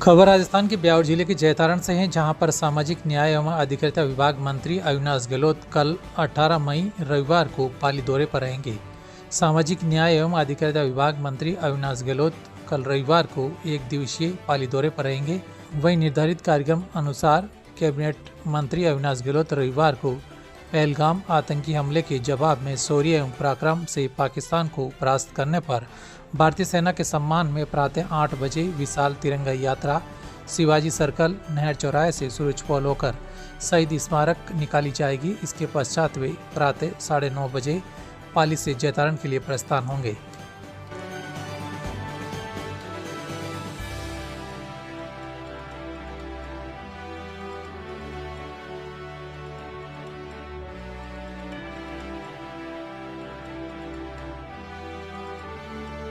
खबर राजस्थान के ब्यावर जिले के जैतारण से है, जहां पर सामाजिक न्याय एवं अधिकारिता विभाग मंत्री अविनाश गहलोत कल 18 मई रविवार को पाली दौरे पर रहेंगे। सामाजिक न्याय एवं अधिकारिता विभाग मंत्री अविनाश गहलोत कल रविवार को एक दिवसीय पाली दौरे पर रहेंगे। वहीं निर्धारित कार्यक्रम अनुसार कैबिनेट मंत्री अविनाश गहलोत रविवार को पहलगाम आतंकी हमले के जवाब में शौर्य एवं पराक्रम से पाकिस्तान को परास्त करने पर भारतीय सेना के सम्मान में प्रातः 8 बजे विशाल तिरंगा यात्रा शिवाजी सर्कल नहर चौराहे से सूरज पोल होकर शहीद स्मारक निकाली जाएगी। इसके पश्चात वे प्रातः 9:30 बजे पाली से जैतारण के लिए प्रस्थान होंगे।